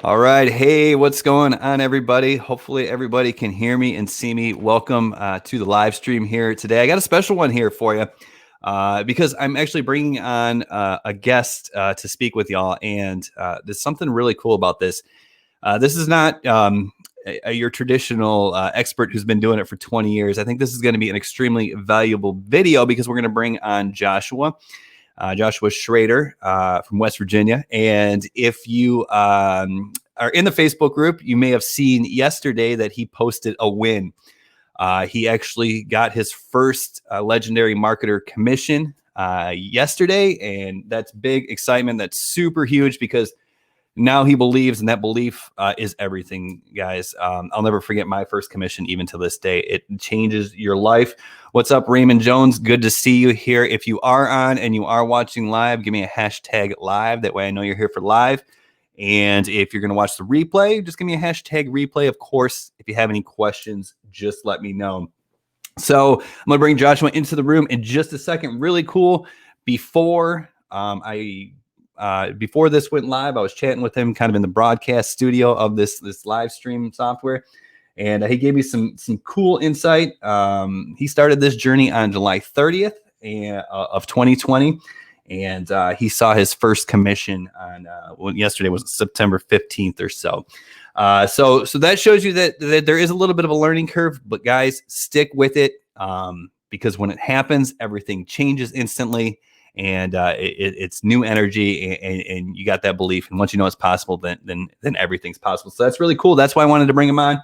All right. Hey, what's going on, everybody? Hopefully, everybody can hear me and see me. Welcome to the live stream here today. I got a special one here for you because I'm actually bringing on a guest to speak with y'all. And there's something really cool about this. This is not your traditional expert who's been doing it for 20 years. I think this is going to be an extremely valuable video because we're going to bring on Joshua Schrader from West Virginia. And if you are in the Facebook group, you may have seen yesterday that he posted a win. He actually got his first legendary marketer commission yesterday, and that's big excitement. That's super huge because now he believes, and that belief is everything, guys. I'll never forget my first commission, even to this day. It changes your life. What's up, Raymond Jones? Good to see you here. If you are on and you are watching live, give me a hashtag live. That way I know you're here for live. And if you're going to watch the replay, just give me a hashtag replay. Of course, if you have any questions, just let me know. So I'm going to bring Joshua into the room in just a second. Really cool. Before before this went live, I was chatting with him kind of in the broadcast studio of this live stream software. And he gave me some cool insight. He started this journey on July 30th of 2020. And he saw his first commission on yesterday was September 15th or so. So that shows you that there is a little bit of a learning curve. But guys, stick with it because when it happens, everything changes instantly. And it's new energy, and you got that belief. And once you know it's possible, then everything's possible. So that's really cool. That's why I wanted to bring him on.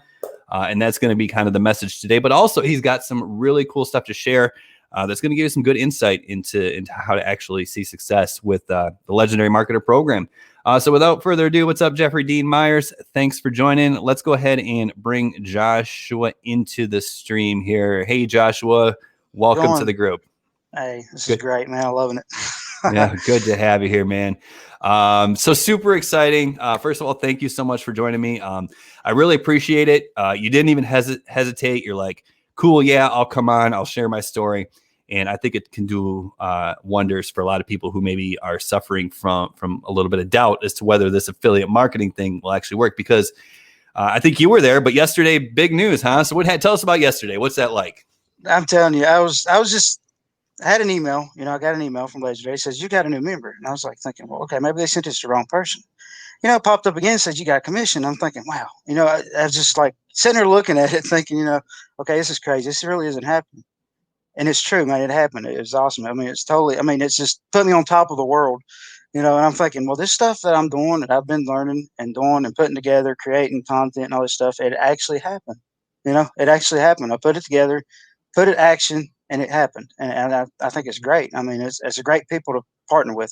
And that's going to be kind of the message today. But also, he's got some really cool stuff to share that's going to give you some good insight into how to actually see success with the Legendary Marketer Program. So without further ado, what's up, Jeffrey Dean Myers? Thanks for joining. Let's go ahead and bring Joshua into the stream here. Hey, Joshua, welcome to the group. Hey, this is great, man. I'm loving it. Yeah, good to have you here, man. So super exciting. First of all, thank you so much for joining me. I really appreciate it. You didn't even hesitate. You're like, cool, yeah, I'll come on. I'll share my story. And I think it can do wonders for a lot of people who maybe are suffering from a little bit of doubt as to whether this affiliate marketing thing will actually work. Because I think you were there, but yesterday, big news, huh? So tell us about yesterday. What's that like? I'm telling you, I had an email, I got an email from Legendary. It says, you got a new member. And I was like thinking, well, okay, maybe they sent this to the wrong person. It popped up again, says you got a commission. I'm thinking, wow, I was just like sitting there looking at it thinking, okay, this is crazy. This really isn't happening. And it's true, man. It happened. It was awesome. It's just put me on top of the world, and I'm thinking, well, this stuff that I'm doing, that I've been learning and doing and putting together, creating content and all this stuff, it actually happened. It actually happened. I put it together, put it action, and it happened. And I think it's great. It's a great people to partner with.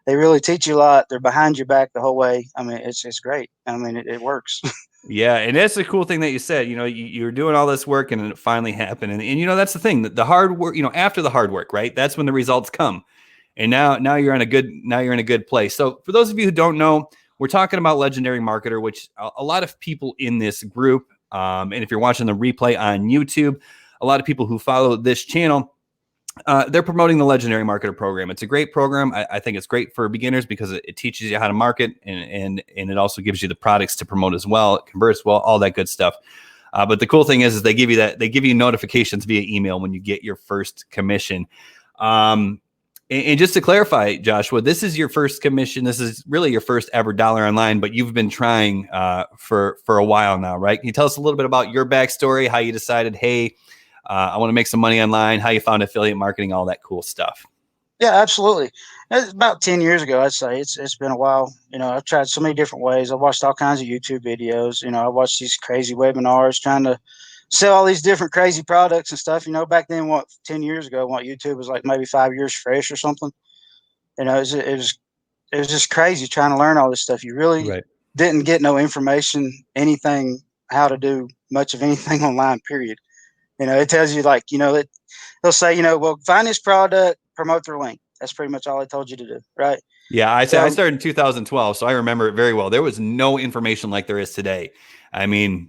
They really teach you a lot. They're behind your back the whole way. It's great. It works. Yeah, and that's the cool thing that you said. You're doing all this work, and it finally happened. And that's the thing. The hard work. After the hard work, right? That's when the results come. And now you're in a good place. So for those of you who don't know, we're talking about Legendary Marketer, which a lot of people in this group, and if you're watching the replay on YouTube, a lot of people who follow this channel, they're promoting the Legendary Marketer Program. It's a great program. I think it's great for beginners because it teaches you how to market, and it also gives you the products to promote as well. It converts well, all that good stuff. But the cool thing is they give you notifications via email when you get your first commission. And just to clarify, Joshua, this is your first commission. This is really your first ever dollar online, but you've been trying for a while now, right? Can you tell us a little bit about your backstory, how you decided, hey, I want to make some money online, how you found affiliate marketing, all that cool stuff? Yeah, absolutely. It's about 10 years ago, I'd say. It's been a while. I've tried so many different ways. I've watched all kinds of YouTube videos. I watched these crazy webinars trying to sell all these different crazy products and stuff. Back then, 10 years ago, YouTube was like maybe 5 years fresh or something. It was just crazy trying to learn all this stuff. You really didn't get no information, anything, how to do much of anything online, period. It tells you they'll say, well, find this product, promote their link. That's pretty much all they told you to do, right? Yeah, I started in 2012, so I remember it very well. There was no information like there is today. They'll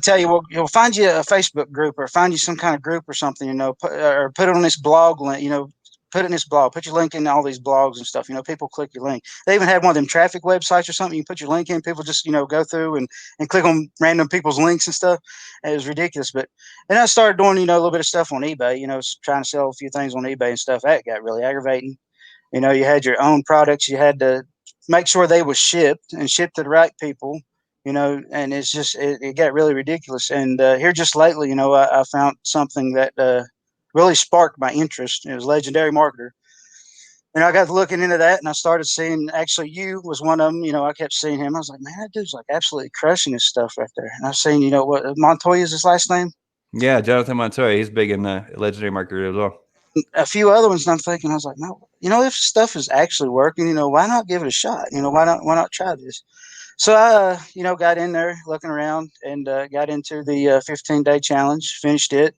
tell you, well, you'll find you a Facebook group or find you some kind of group or something, or put it on this blog link, put it in this blog, put your link in all these blogs and stuff. People click your link. They even had one of them traffic websites or something. You put your link in, people just, go through and click on random people's links and stuff. And it was ridiculous. But then I started doing, a little bit of stuff on eBay, trying to sell a few things on eBay and stuff. That got really aggravating. You had your own products. You had to make sure they were shipped and shipped to the right people, and it's just, it got really ridiculous. And here just lately, I found something that really sparked my interest. It was Legendary Marketer. And I got looking into that, and I started seeing, actually, you was one of them. I kept seeing him. I was like, man, that dude's like absolutely crushing his stuff right there. And I've seen, what Montoya is his last name? Yeah, Jonathan Montoya. He's big in the Legendary Marketer as well. A few other ones, and I'm thinking, I was like, no, if stuff is actually working, why not give it a shot? Why not try this? So I, got in there looking around and got into the 15-day challenge, finished it.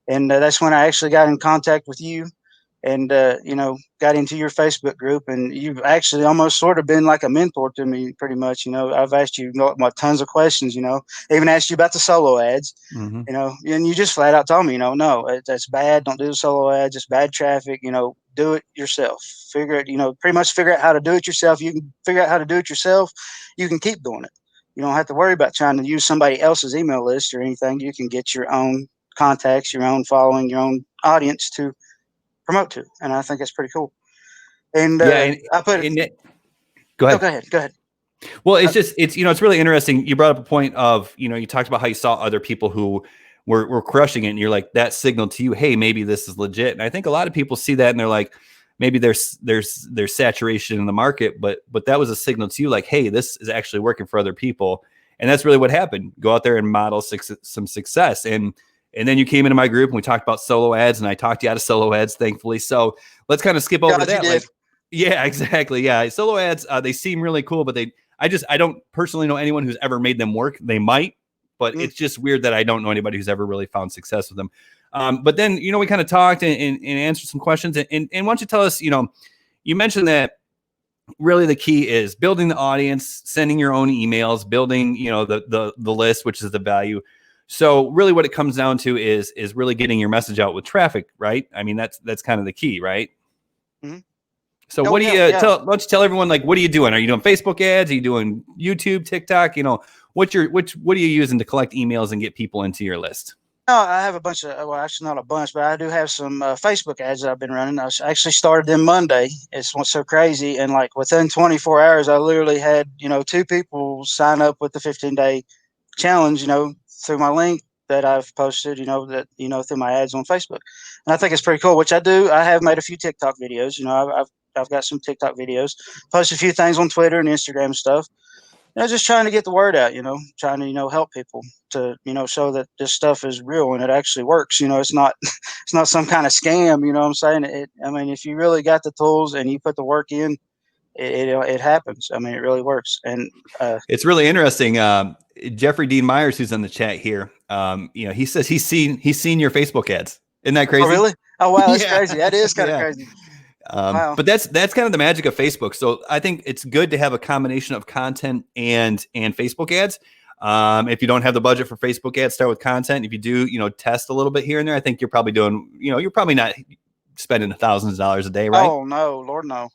And that's when I actually got in contact with you and, got into your Facebook group. And you've actually almost sort of been like a mentor to me pretty much. I've asked you tons of questions, even asked you about the solo ads, Mm-hmm. And you just flat out told me, no, that's bad. Don't do the solo ads. It's bad traffic, do it yourself. Figure it, pretty much figure out how to do it yourself. You can figure out how to do it yourself. You can keep doing it. You don't have to worry about trying to use somebody else's email list or anything. You can get your own contacts, your own following, your own audience to promote to. And I think that's pretty cool. And Yeah, I put it. Go ahead. No, go ahead. Go ahead. Well, it's really interesting. You brought up a point of, you talked about how you saw other people who were crushing it, and you're like, that signaled to you, hey, maybe this is legit. And I think a lot of people see that and they're like, maybe there's saturation in the market, but that was a signal to you, like, hey, this is actually working for other people. And that's really what happened. Go out there and model some success. And then you came into my group and we talked about solo ads, and I talked you out of solo ads, thankfully. So let's kind of skip over that. Like, yeah, exactly. Yeah. Solo ads, they seem really cool, but I don't personally know anyone who's ever made them work. They might, but it's just weird that I don't know anybody who's ever really found success with them. But then, we kind of talked and answered some questions. And why don't you tell us, you mentioned that really the key is building the audience, sending your own emails, building, the list, which is the value. So really what it comes down to is really getting your message out with traffic, right? I mean, that's kind of the key, right? Mm-hmm. So what do you why don't you tell everyone, like, what are you doing? Are you doing Facebook ads? Are you doing YouTube, TikTok? What are you using to collect emails and get people into your list? No, I have a bunch of, well, actually not a bunch, but I do have some Facebook ads that I've been running. I actually started them Monday. It's what's so crazy. And like within 24 hours, I literally had, 2 people sign up with the 15-day challenge, through my link that I've posted, through my ads on Facebook. And I think it's pretty cool, which I do. I have made a few TikTok videos. I've got some TikTok videos, posted a few things on Twitter and Instagram and stuff. Just trying to get the word out, trying to, help people to, show that this stuff is real and it actually works. It's not, it's not some kind of scam. You know what I'm saying? I mean, if you really got the tools and you put the work in, it happens. I mean, it really works. And it's really interesting. Jeffrey Dean Myers, who's on the chat here, he says he's seen your Facebook ads. Isn't that crazy? Oh, really? Oh, wow. That's crazy. That is kind of crazy. Wow. But that's kind of the magic of Facebook. So I think it's good to have a combination of content and Facebook ads. If you don't have the budget for Facebook ads, start with content. If you do, test a little bit here and there, I think you're probably doing, you're probably not spending thousands of dollars a day, right? Oh, no, Lord, no.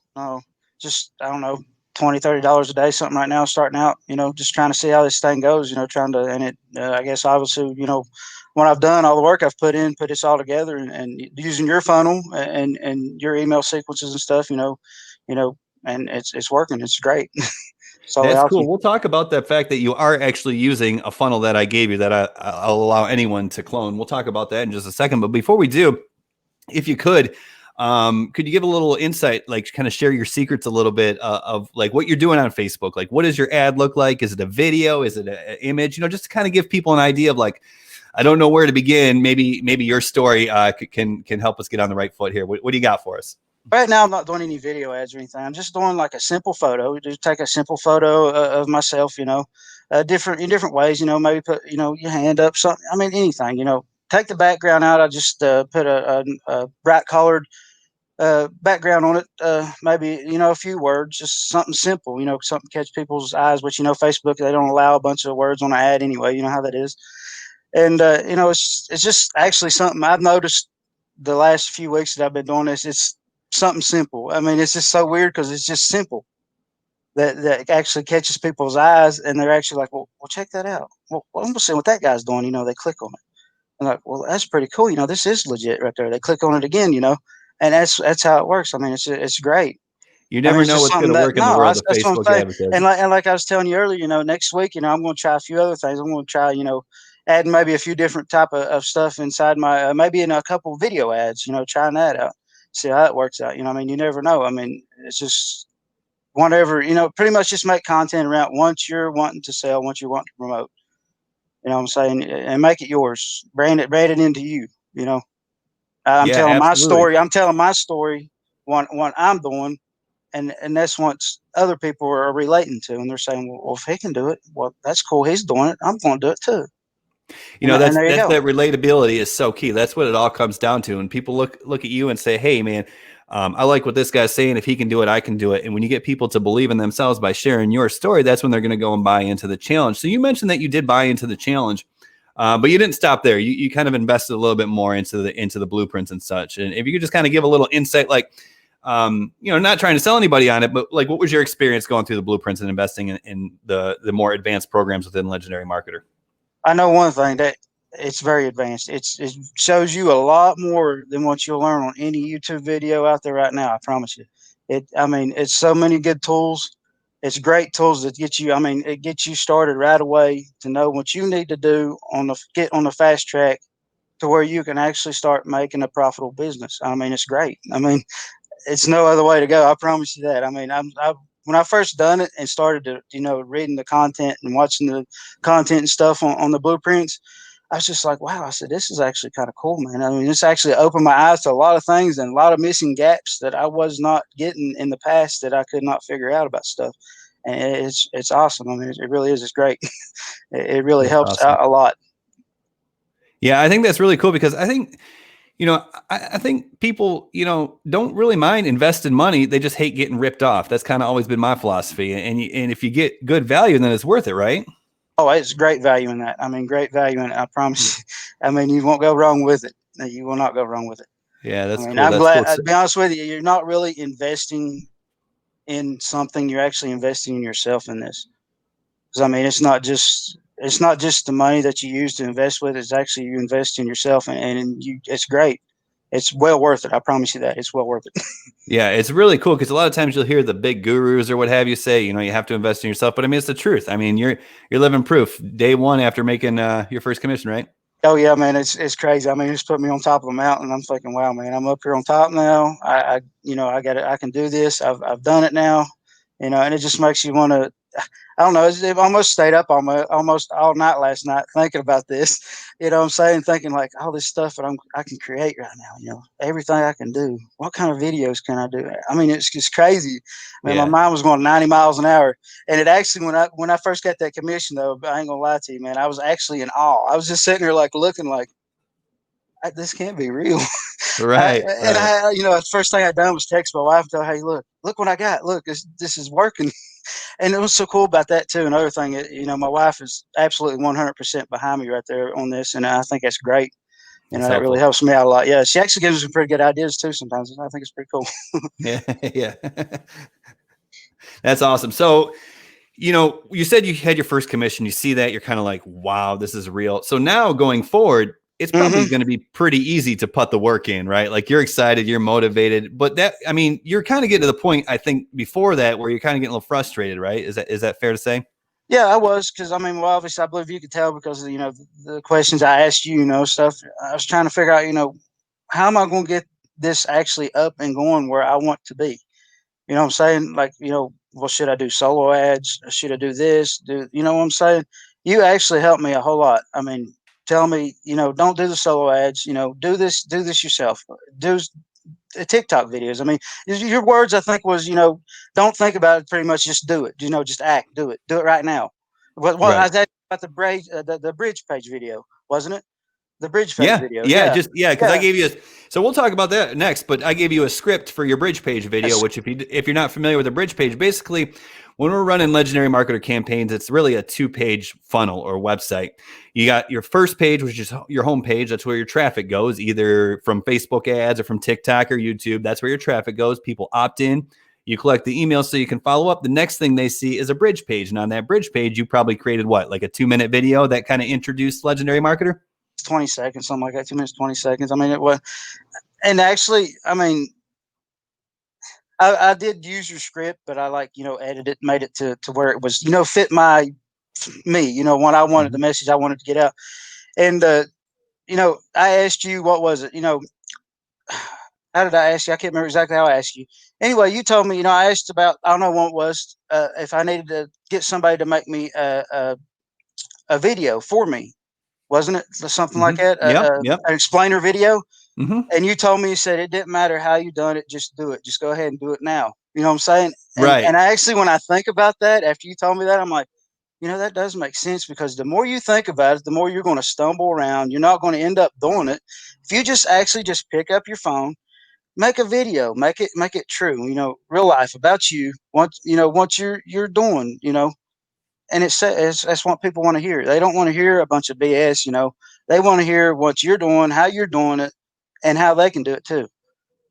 Just, I don't know, $20, $30 a day, something right now, starting out, just trying to see how this thing goes, trying to, and it, I guess, obviously, when I've done all the work I've put this all together and using your funnel and your email sequences and stuff, and it's working. It's great. So that's cool. We'll talk about the fact that you are actually using a funnel that I gave you that I'll allow anyone to clone. We'll talk about that in just a second. But before we do, if you could you give a little insight, like kind of share your secrets a little bit of like what you're doing on Facebook? Like, what does your ad look like? Is it a video? Is it an image? Just to kind of give people an idea of like, I don't know where to begin. Maybe your story can help us get on the right foot here. What do you got for us? Right now, I'm not doing any video ads or anything. I'm just doing like a simple photo. Just take a simple photo of myself, in different ways. Maybe put your hand up, something. I mean, anything. Take the background out. I just put a bright colored background on it. Maybe a few words, just something simple. Something to catch people's eyes. Which Facebook, they don't allow a bunch of words on an ad anyway. You know how that is. And it's just actually something I've noticed the last few weeks that I've been doing this. something simple. I mean, it's just so weird because it's just simple that actually catches people's eyes, and they're actually like, well, check that out. Well, I'm gonna see what that guy's doing. They click on it. And like, well, that's pretty cool. This is legit right there. They click on it again. And that's how it works. I mean, it's great. You I mean, never it's know just what's going something to that work in the no, world of that's what I'm Facebook saying. advertising. And like I was telling you earlier, next week, I'm going to try a few other things. I'm going to try, adding maybe a few different type of stuff inside my maybe in a couple video ads. Trying that out, see how that works out. I mean, you never know. I mean, it's just whatever. Pretty much just make content around once you're wanting to sell, once you want to promote. You know what I'm saying, and make it yours. Brand it into you. You know, I'm Yeah, telling my absolutely. story. I'm telling my story. What I'm doing and that's what other people are relating to, and they're saying, well, if he can do it, well, that's cool. He's doing it. I'm going to do it too. And That's there you go. that relatability is so key. That's what it all comes down to. And people look at you and say, "Hey, man, I like what this guy's saying. If he can do it, I can do it." And when you get people to believe in themselves by sharing your story, that's when they're going to go and buy into the challenge. So you mentioned that you did buy into the challenge, but you didn't stop there. You kind of invested a little bit more into the blueprints and such. And if you could just kind of give a little insight, like not trying to sell anybody on it, but like, what was your experience going through the blueprints and investing in the more advanced programs within Legendary Marketer? I know one thing that it's very advanced. It shows you a lot more than what you'll learn on any YouTube video out there right now. I promise you. I mean, it's so many good tools. It's great tools that get you. I mean, it gets you started right away to know what you need to do get on the fast track to where you can actually start making a profitable business. I mean, it's great. I mean, it's no other way to go. I promise you that. I mean, when I first done it and started to, reading the content and watching the content and stuff on the blueprints, I was just like, wow. I said, this is actually kind of cool, man. I mean, this actually opened my eyes to a lot of things and a lot of missing gaps that I was not getting in the past that I could not figure out about stuff. And it's awesome. I mean, it really is. It's great. It really That's helps awesome. out a lot. Yeah, I think that's really cool because I think I think people, don't really mind investing money. They just hate getting ripped off. That's kind of always been my philosophy. And if you get good value, then it's worth it, right? Oh, it's great value in that. I mean, great value in it. I promise you. I mean, you won't go wrong with it. You will not go wrong with it. Yeah, I that's mean, cool. I'm That's glad. cool. To be honest with you, you're not really investing in something. You're actually investing in yourself in this. Because I mean, it's not just the money that you use to invest with. It's actually you invest in yourself, and you. It's great. It's well worth it. I promise you that. It's well worth it. Yeah, it's really cool because a lot of times you'll hear the big gurus or what have you say, you have to invest in yourself. But I mean, it's the truth. I mean, you're living proof day one after making your first commission, right? Oh yeah, man, it's crazy. I mean, it's put me on top of a mountain. I'm thinking, wow, man, I'm up here on top now. I got it. I can do this. I've done it now. And it just makes you want to. I don't know. It almost stayed up almost all night last night thinking about this. You know what I'm saying? Thinking like all this stuff that I can create right now. Everything I can do. What kind of videos can I do? I mean, it's just crazy. I mean, my Yeah. mind was going 90 miles an hour. And it actually, when I first got that commission, though, I ain't gonna lie to you, man, I was actually in awe. I was just sitting there like looking like this can't be real. Right. Right. The first thing I done was text my wife and tell her, hey, look what I got. Look, this is working. And it was so cool about that too. Another thing, my wife is absolutely 100% behind me right there on this, and I think that's great. That's That really helpful. helps me out a lot. Yeah, she actually gives me some pretty good ideas too sometimes. And I think it's pretty cool. Yeah. Yeah. That's awesome. So, you said you had your first commission. You see that, you're kind of like, wow, this is real. So now going forward, it's probably Hmm. going to be pretty easy to put the work in, right? Like you're excited, you're motivated, but I mean, you're kind of getting to the point, I think, before that where you're kind of getting a little frustrated, right? Is that fair to say? Yeah, I was because I mean, well, obviously, I believe you could tell because of, the questions I asked you, stuff. I was trying to figure out, how am I going to get this actually up and going where I want to be? You know what I'm saying? Like, well, should I do solo ads? Should I do this? You know what I'm saying? You actually helped me a whole lot. I mean, tell me, don't do the solo ads, do this yourself. Do TikTok videos. I mean, your words, I think, was, don't think about it, pretty much just do it. Just act, do it right now. Well, I Right. was asking about the bridge page video, wasn't it? The bridge page Yeah, video. yeah, Yeah. because I Yeah. gave you so we'll talk about that next, but I gave you a script for your bridge page video, Yes. which if you're not familiar with the bridge page, basically when we're running legendary marketer campaigns, it's really a 2-page funnel or website. You got your first page, which is your home page. That's where your traffic goes, either from Facebook ads or from TikTok or YouTube. That's where your traffic goes. People opt in. You collect the email so you can follow up. The next thing they see is a bridge page. And on that bridge page, you probably created what, like a 2-minute video that kind of introduced Legendary Marketer? 20 seconds, something like that, 2 minutes, 20 seconds. I mean, it was, and actually, I mean, I did use your script, but I edited it, made it to where it was, fit me, what I wanted, the message I wanted to get out. And, I asked you, what was it? How did I ask you? I can't remember exactly how I asked you. Anyway, you told me, I asked about, I don't know what it was, if I needed to get somebody to make me a video for me. Wasn't it something like that? Yep. An explainer video. Mm-hmm. And you told me, you said it didn't matter how you done it, just do it. Just go ahead and do it now. You know what I'm saying? Right. And I actually, when I think about that, after you told me that, I'm like, that does make sense, because the more you think about it, the more you're going to stumble around. You're not going to end up doing it. If you just actually just pick up your phone, make a video, make it true, real life about you, what you're doing, and that's what people want to hear. They don't want to hear a bunch of BS, they want to hear what you're doing, how you're doing it, and how they can do it too.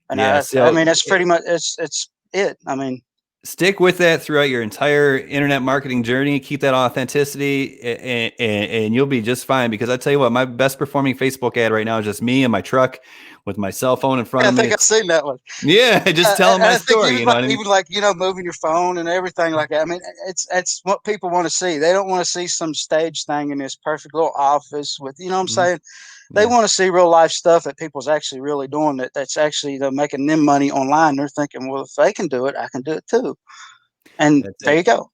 And Yeah. I mean, that's pretty much it's it. I mean, stick with that throughout your entire internet marketing journey. Keep that authenticity, and you'll be just fine. Because I tell you what, my best performing Facebook ad right now is just me in my truck with my cell phone in front of me. I think I've seen that one. Yeah, just telling my story. Even, you know what I mean? Even moving your phone and everything like that. I mean, it's what people want to see. They don't want to see some stage thing in this perfect little office with, what I'm saying. They want to see real life stuff that people's actually really doing. That's actually making them money online. They're thinking, well, if they can do it, I can do it too. And there you go.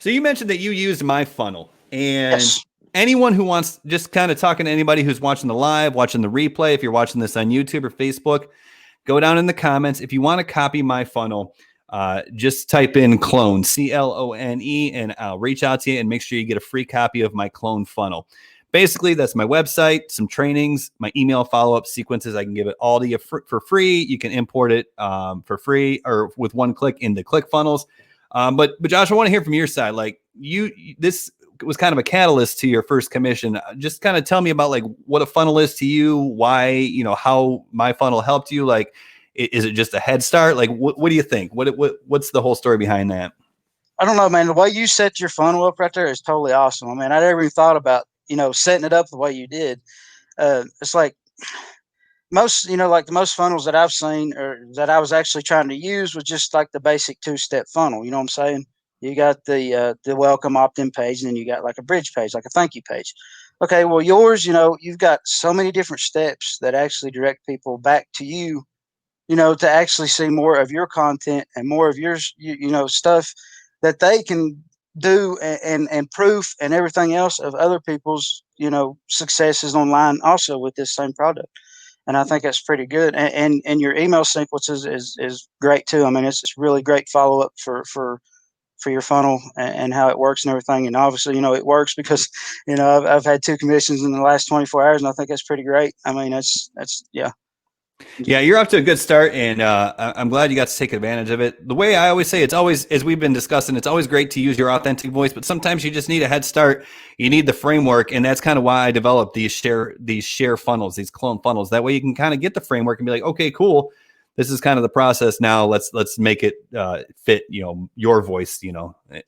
So you mentioned that you used my funnel, and Yes. anyone who wants, just kind of talking to anybody who's watching the live, watching the replay, if you're watching this on YouTube or Facebook, go down in the comments. If you want to copy my funnel, just type in clone, CLONE, and I'll reach out to you and make sure you get a free copy of my clone funnel. Basically, that's my website, some trainings, my email follow-up sequences. I can give it all to you for free. You can import it for free or with one click into ClickFunnels. But Josh, I want to hear from your side. Like this was kind of a catalyst to your first commission. Just kind of tell me about like what a funnel is to you, why, how my funnel helped you. Like, is it just a head start? Like, what do you think? What's the whole story behind that? I don't know, man. The way you set your funnel up right there is totally awesome. I mean, I never even thought about, setting it up the way you did. It's like most, like the most funnels that I've seen or that I was actually trying to use was just like the basic 2-step funnel. You know what I'm saying? You got the welcome opt-in page, and then you got like a bridge page, like a thank you page. Okay, well yours, you've got so many different steps that actually direct people back to you, to actually see more of your content and more of your, stuff that they can do, and proof and everything else of other people's, successes online also with this same product. And I think that's pretty good. And your email sequences is great too. I mean, it's really great follow up for your funnel and how it works and everything. And obviously, it works because, I've had 2 commissions in the last 24 hours, and I think that's pretty great. I mean, that's yeah. Yeah, you're off to a good start, and I'm glad you got to take advantage of it. The way I always say, it's always, as we've been discussing, it's always great to use your authentic voice, but sometimes you just need a head start. You need the framework, and that's kind of why I developed these share funnels, these clone funnels. That way you can kind of get the framework and be like, okay, cool. This is kind of the process now. Let's make it fit, your voice,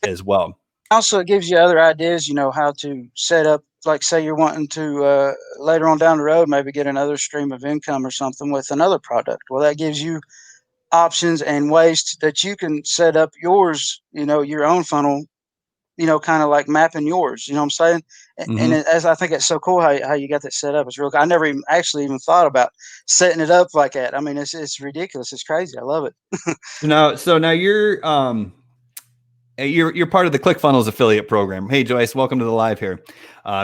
as well. Also, it gives you other ideas, how to set up, like say you're wanting to later on down the road maybe get another stream of income or something with another product. Well, that gives you options and ways that you can set up yours, your own funnel, kind of like mapping yours. You know what I'm saying? And as I think it's so cool how you got that set up. It's real. I never even actually even thought about setting it up like that. I mean, it's ridiculous. It's crazy. I love it. So now you're part of the ClickFunnels affiliate program. Hey, Joyce, welcome to the live here,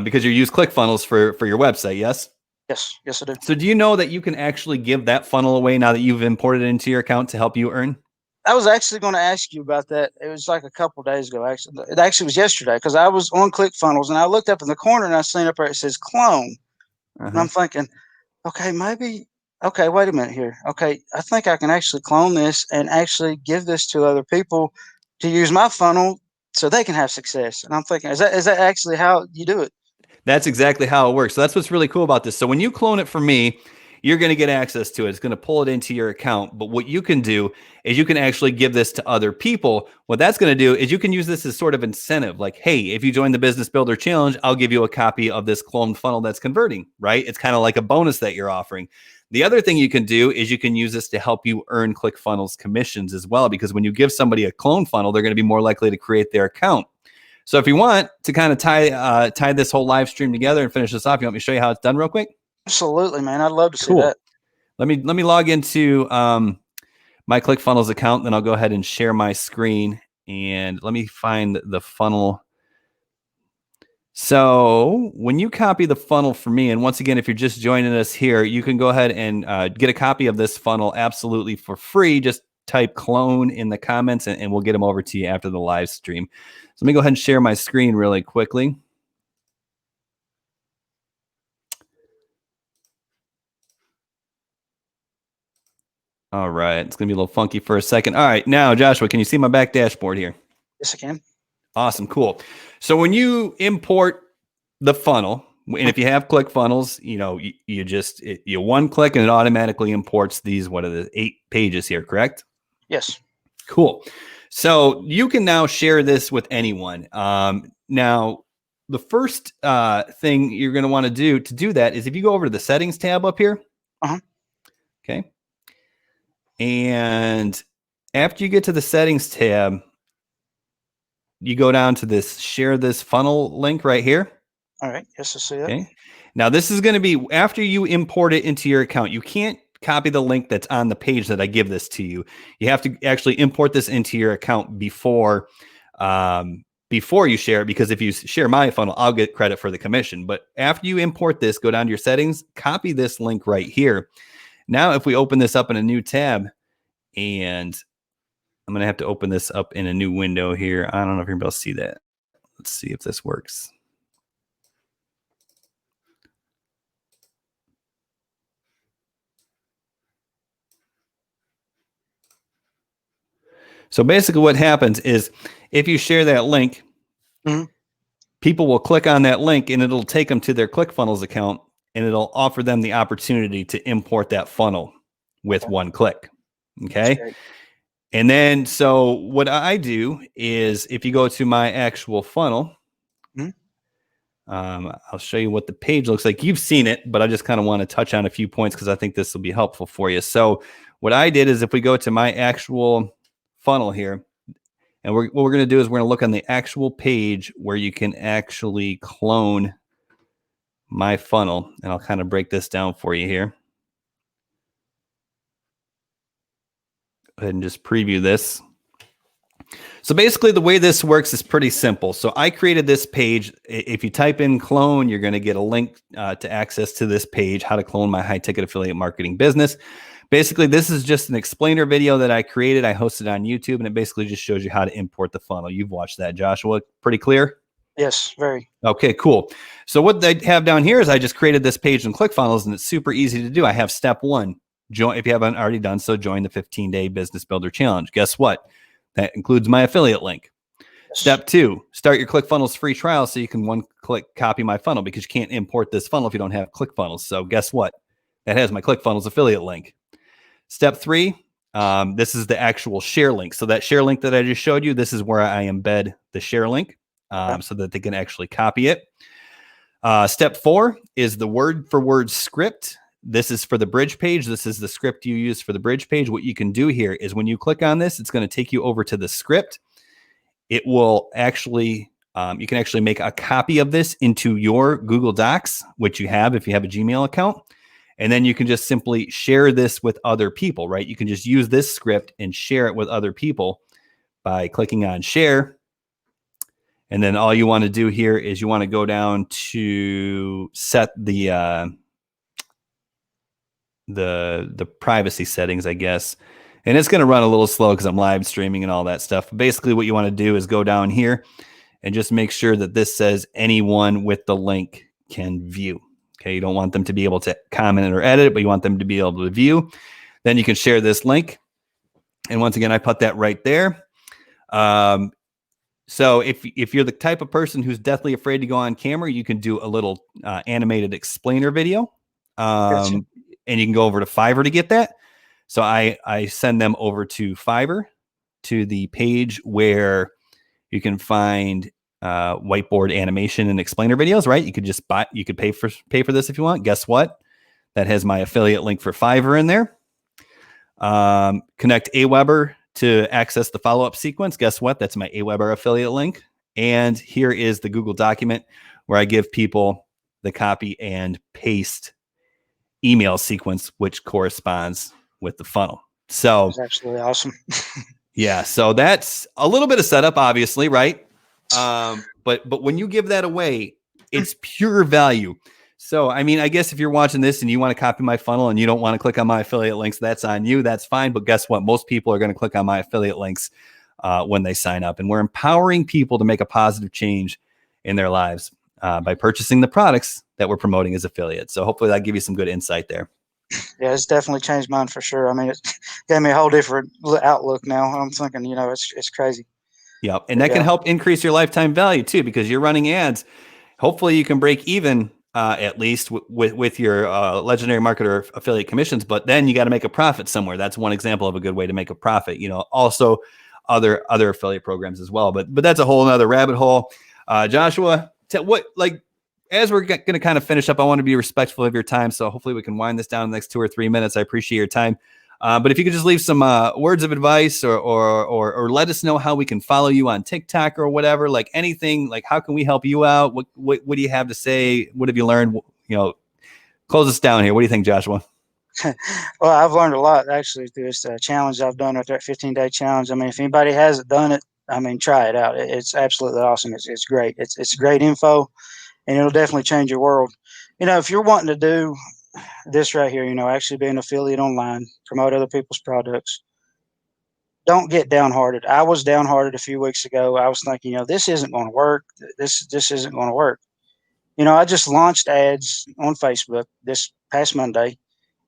because you use ClickFunnels for your website. Yes. Yes, I do. So do you know that you can actually give that funnel away now that you've imported it into your account to help you earn? I was actually going to ask you about that. It was like a couple of days ago. Actually, it actually was yesterday, because I was on ClickFunnels and I looked up in the corner and I seen up there it says clone, and I'm thinking, okay, maybe. Okay, wait a minute here. Okay, I think I can actually clone this and actually give this to other people to use my funnel so they can have success. And I'm thinking, is that actually how you do it? That's exactly how it works. So that's what's really cool about this. So when you clone it from me, you're going to get access to it. It's going to pull it into your account. But what you can do is you can actually give this to other people. What that's going to do is you can use this as sort of incentive. Like, hey, if you join the Business Builder Challenge, I'll give you a copy of this cloned funnel that's converting, right? It's kind of like a bonus that you're offering. The other thing you can do is you can use this to help you earn ClickFunnels commissions as well, because when you give somebody a clone funnel, they're going to be more likely to create their account. So if you want to kind of tie this whole live stream together and finish this off, you want me to show you how it's done real quick? Absolutely, man. I'd love to see Cool. that. Let me log into my ClickFunnels account, then I'll go ahead and share my screen, and let me find the funnel. So when you copy the funnel for me, and once again, if you're just joining us here, you can go ahead and get a copy of this funnel absolutely for free. Just type clone in the comments, and we'll get them over to you after the live stream. So let me go ahead and share my screen really quickly. All right, it's going to be a little funky for a second. All right, now, Joshua, can you see my back dashboard here? Yes, I can. Awesome, cool. So when you import the funnel, and if you have ClickFunnels, you one click and it automatically imports these, what are the 8 pages here, correct? Yes. Cool. So you can now share this with anyone. Now, the first thing you're going to want to do that is if you go over to the settings tab up here. Okay. And after you get to the settings tab, you go down to this share this funnel link right here. All right. Yes, I see that. Okay. Now this is going to be after you import it into your account. You can't copy the link that's on the page that I give this to you. You have to actually import this into your account before you share it, because if you share my funnel, I'll get credit for the commission. But after you import this, go down to your settings, copy this link right here. Now, if we open this up in a new tab, and I'm going to have to open this up in a new window here. I don't know if you're able to see that. Let's see if this works. So basically what happens is if you share that link, people will click on that link and it'll take them to their ClickFunnels account, and it'll offer them the opportunity to import that funnel with one click. Okay. And then, so what I do is if you go to my actual funnel, I'll show you what the page looks like. You've seen it, but I just kind of want to touch on a few points because I think this will be helpful for you. So what I did is if we go to my actual funnel here, and what we're going to do is we're going to look on the actual page where you can actually clone my funnel, and I'll kind of break this down for you here. Go ahead and just preview this. So basically the way this works is pretty simple. So I created this page. If you type in clone, you're going to get a link to access to this page, how to clone my high ticket affiliate marketing business. Basically, this is just an explainer video that I created. I hosted on YouTube, and it basically just shows you how to import the funnel. You've watched that, Joshua. Pretty clear? Yes, very. Okay, cool. So what they have down here is I just created this page in ClickFunnels, and it's super easy to do. I have step 1. Join, if you haven't already done so, join the 15-day Business Builder Challenge. Guess what? That includes my affiliate link. Yes. Step 2, start your ClickFunnels free trial so you can one-click copy my funnel, because you can't import this funnel if you don't have ClickFunnels. So guess what? That has my ClickFunnels affiliate link. Step 3, this is the actual share link. So that share link that I just showed you, this is where I embed the share link so that they can actually copy it. Step 4 is the word-for-word script. This is for the bridge page. This is the script you use for the bridge page. What you can do here is when you click on this, it's going to take you over to the script. It will actually, you can actually make a copy of this into your Google Docs, which you have if you have a Gmail account. And then you can just simply share this with other people, right? You can just use this script and share it with other people by clicking on share. And then all you want to do here is you want to go down to set the privacy settings, I guess. And it's going to run a little slow because I'm live streaming and all that stuff. But basically what you want to do is go down here and just make sure that this says anyone with the link can view. Okay, you don't want them to be able to comment or edit, but you want them to be able to view. Then you can share this link. And once again, I put that right there. Um, so if you're the type of person who's deathly afraid to go on camera, you can do a little animated explainer video, Gotcha. and you can go over to Fiverr to get that. So I send them over to Fiverr, to the page where you can find whiteboard animation and explainer videos. Right? You could just you could pay for this if you want. Guess what? That has my affiliate link for Fiverr in there. Connect Aweber to access the follow-up sequence. Guess what? That's my Aweber affiliate link. And here is the Google document where I give people the copy and paste email sequence, which corresponds with the funnel. So That's absolutely awesome. yeah, so that's a little bit of setup, obviously, right? But when you give that away, it's pure value. So, I mean, I guess if you're watching this and you want to copy my funnel and you don't want to click on my affiliate links, that's on you. That's fine. But guess what? Most people are going to click on my affiliate links when they sign up. And we're empowering people to make a positive change in their lives by purchasing the products that we're promoting as affiliates. So hopefully that give you some good insight there. Yeah, it's definitely changed mine for sure. I mean, it gave me a whole different outlook now. I'm thinking, it's crazy. Yep. And that can help increase your lifetime value too, because you're running ads. Hopefully you can break even at least with your legendary marketer affiliate commissions, but then you got to make a profit somewhere. That's one example of a good way to make a profit. Also other affiliate programs as well, but that's a whole nother rabbit hole. Joshua, as we're going to kind of finish up, I want to be respectful of your time. So hopefully we can wind this down in the next 2 or 3 minutes. I appreciate your time. But if you could just leave some words of advice or let us know how we can follow you on TikTok or whatever, like anything, like how can we help you out? What do you have to say? What have you learned? Close us down here. What do you think, Joshua? Well, I've learned a lot actually through this challenge I've done with that 15-day challenge. I mean, if anybody hasn't done it, I mean, try it out. It's absolutely awesome. It's great. It's great info, and it'll definitely change your world. If you're wanting to do this right here, actually be an affiliate online, promote other people's products, don't get downhearted. I was downhearted a few weeks ago. I was thinking, this isn't going to work. This isn't going to work. I just launched ads on Facebook this past Monday,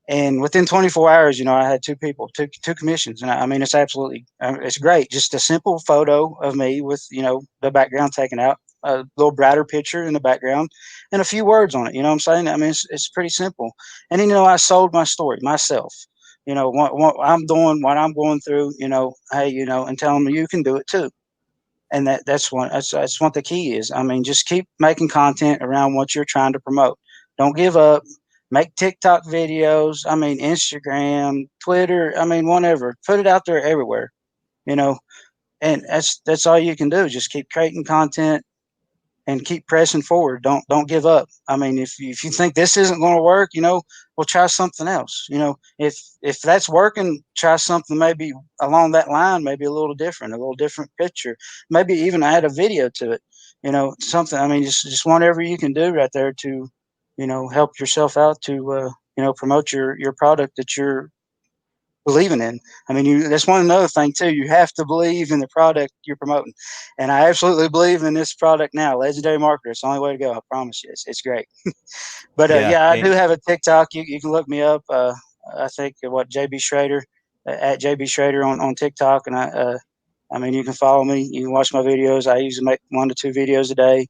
and within 24 hours, I had two people, two commissions, and I mean, it's absolutely, it's great. Just a simple photo of me with the background taken out, a little brighter picture in the background, and a few words on it. You know what I'm saying? I mean, it's pretty simple. And I sold my story myself. What I'm doing, what I'm going through. Hey, and telling me you can do it too. And that's what the key is. I mean, just keep making content around what you're trying to promote. Don't give up. Make TikTok videos. I mean, Instagram, Twitter. I mean, whatever. Put it out there everywhere. You know, and that's all you can do. Just keep creating content and keep pressing forward. Don't give up. I mean, if you think this isn't going to work, well, try something else. If that's working, try something maybe along that line, maybe a little different picture, maybe even add a video to it. Something. I mean, just whatever you can do right there to, help yourself out to, promote your product that you're believing in. I mean, that's one another thing too. You have to believe in the product you're promoting, and I absolutely believe in this product now. Legendary Marketer, it's the only way to go. I promise you, it's great. But Yeah. yeah, I do have a TikTok. You can look me up. I think what JB Schrader at JB Schrader on TikTok, and I mean, you can follow me. You can watch my videos. I usually make 1 to 2 videos a day.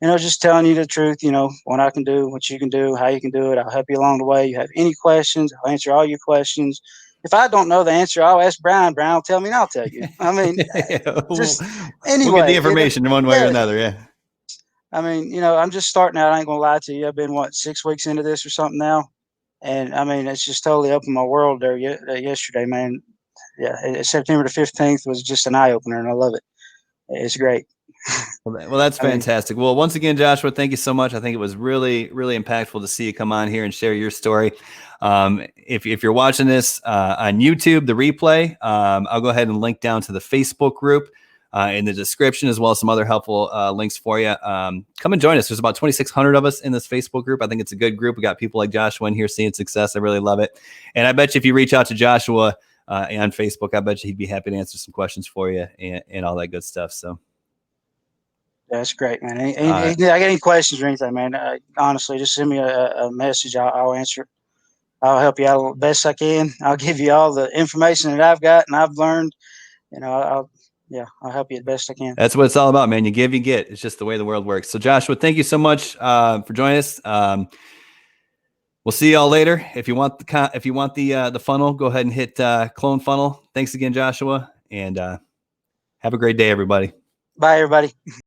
Just telling you the truth, what I can do, what you can do, how you can do it. I'll help you along the way. You have any questions, I'll answer all your questions. If I don't know the answer, I'll ask Brian. Brian will tell me and I'll tell you. I mean, we'll just get the anyway. information in one way or Yeah. another. Yeah. I mean, I'm just starting out. I ain't going to lie to you. I've been, 6 weeks into this or something now. And I mean, it's just totally opened my world there yesterday, man. Yeah. September the 15th was just an eye opener and I love it. It's great. Well, that's I mean, fantastic. Well, once again, Joshua, thank you so much. I think it was really, really impactful to see you come on here and share your story. If you're watching this on YouTube, the replay, I'll go ahead and link down to the Facebook group in the description, as well as some other helpful links for you. Come and join us. There's about 2,600 of us in this Facebook group. I think it's a good group. We got people like Joshua in here seeing success. I really love it. And I bet you if you reach out to Joshua on Facebook, I bet you he'd be happy to answer some questions for you and all that good stuff. So. that's great, man. I got any questions or anything, man? Honestly, just send me a message. I'll answer it. I'll help you out the best I can. I'll give you all the information that I've got and I've learned. yeah, I'll help you the best I can. That's what it's all about, man. You give, you get. It's just the way the world works. So Joshua, thank you so much for joining us. We'll see y'all later. If you want the funnel, go ahead and hit clone funnel. Thanks again, Joshua, and have a great day, everybody. Bye, everybody.